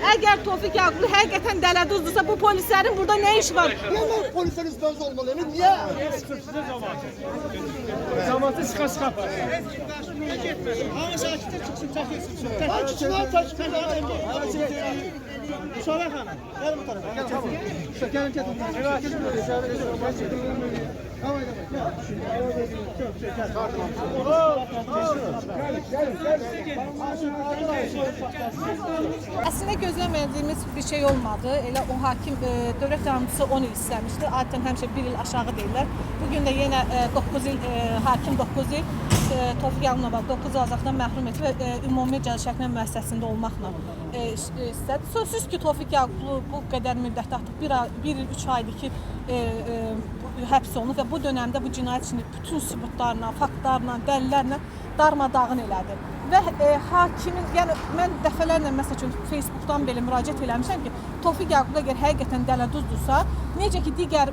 Əgər Tofiq Yaqublu həqiqətən dələduzdursa, bu polislərin burada nə işi var? Niyə polislər üstünüz olmalı? Niyə? Cəmaatı sıxa apar. Hamı sakitə çıxsın, çəkilsin. Müsaade xanım, gəl bu tarafa. Gəlin, gəlin. Əslində gözləmədiyimiz bir şey olmadı. Elə o hakim, dövlət yardımcısı 10 il istəmişdi. Adətən həmişə 1 il aşağı deyirlər. Bugün də yenə 9 il, hakim 9 il Tofiq Yaqublu 9 il azadlıqdan məhrum etdi və ümumi cəza çəkmə müəssisəsində olmaqla istədi. Sözsüz ki, Tofiq Yaqublu bu qədər müddətdə artıq 1 il 3 aydır ki, həbs olunub və bu dönəmdə bu cinayət işini bütün sübutlarla, faktlarla, dəlillərlə darmadağın elədi. Və hakimin, yəni mən dəfələrlə məsəl üçün Facebookdan belə müraciət eləmişəm ki, Tofiq Yaqublu əgər həqiqətən dələduzdursa, necə ki digər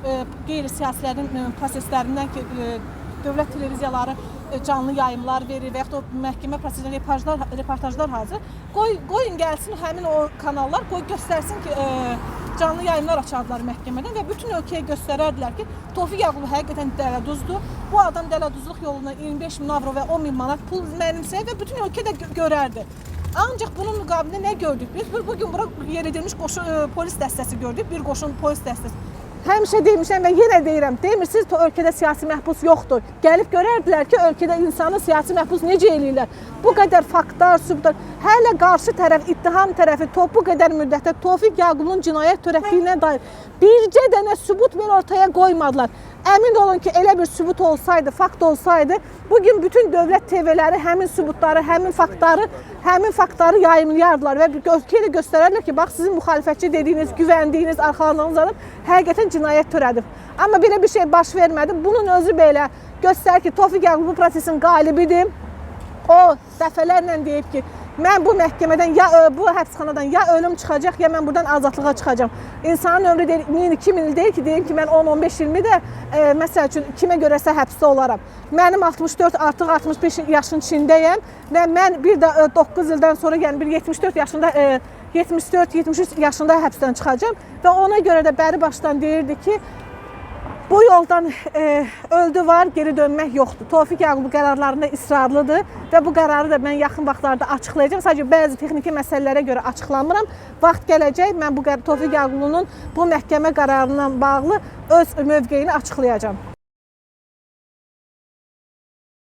qeyri-siyasilərin proseslərindən ki, dövlət televiziyaları canlı yayımlar verir və yaxud da məhkəmə prosesində reportajlar hazır. Qoyun gəlsin həmin o kanallar, göstərsin ki, canlı yayımlar açardılar məhkəmədən və bütün ölkəyə göstərərdilər ki, Tofiq Yaqublu həqiqətən dələduzdur. Bu adam dələduzluq yoluna 25 min avro və 10 min manat pul mənimsəyir və bütün ölkə də görərdi. Ancaq bunun müqabilində nə gördük? Biz bugün bura yeridilmiş polis dəstəsi gördük, bir qoşun polis dəstəsi. Həmişə demişəm və yenə deyirəm, demirsiniz ki, ölkədə siyasi məhbus yoxdur. Gəlib görərdilər ki, ölkədə insanı siyasi məhbus necə eləyirlər. Bu qədər faktlar, sübutlar, hələ qarşı tərəf, ittiham tərəfi bu qədər müddətdə Tofiq Yaqublunun cinayət törətdiyinə dair bircə dənə sübut belə ortaya qoymadılar. Əmin olun ki, elə bir sübut olsaydı, fakt olsaydı, bugün bütün dövlət TV-ləri həmin sübutları, həmin faktları yayımlayardılar və ölkəyə göstərərlər ki, bax sizin müxalifətçi dediyiniz, güvəndiyiniz, arxalandığınız adam həqiqətən cinayət törədib. Amma belə bir şey baş vermədi. Bunun özü belə göstərir ki, Tofiq Yaqublu bu prosesin qalibidir. O dəfələrlə deyib ki, mən bu məhkəmədən, bu həbsxanadan ya ölüm çıxacaq, ya mən buradan azadlığa çıxacağam. İnsanın ömrü deyil, 1000-2000 il deyil ki, deyim ki, mən 10-15 ilmi də məsəl üçün kimə görəsə həbsdə olaram. Mənim 64, artıq 65 yaşın içindəyəm və mən bir də 9 ildən sonra, yəni bir 74-73 yaşında həbsdən çıxacağam və ona görə də bəri başdan deyirdi ki, bu yoldan öldü var, geri dönmək yoxdur. Tofiq Yaqublu qərarlarında israrlıdır və bu qərarı da mən yaxın vaxtlarda açıqlayacağım. Sadəcə bəzi texniki məsələlərə görə açıqlamıram. Vaxt gələcək, mən Tofiq Yaqublu'nun bu məhkəmə qərarından bağlı öz mövqeyini açıqlayacağım.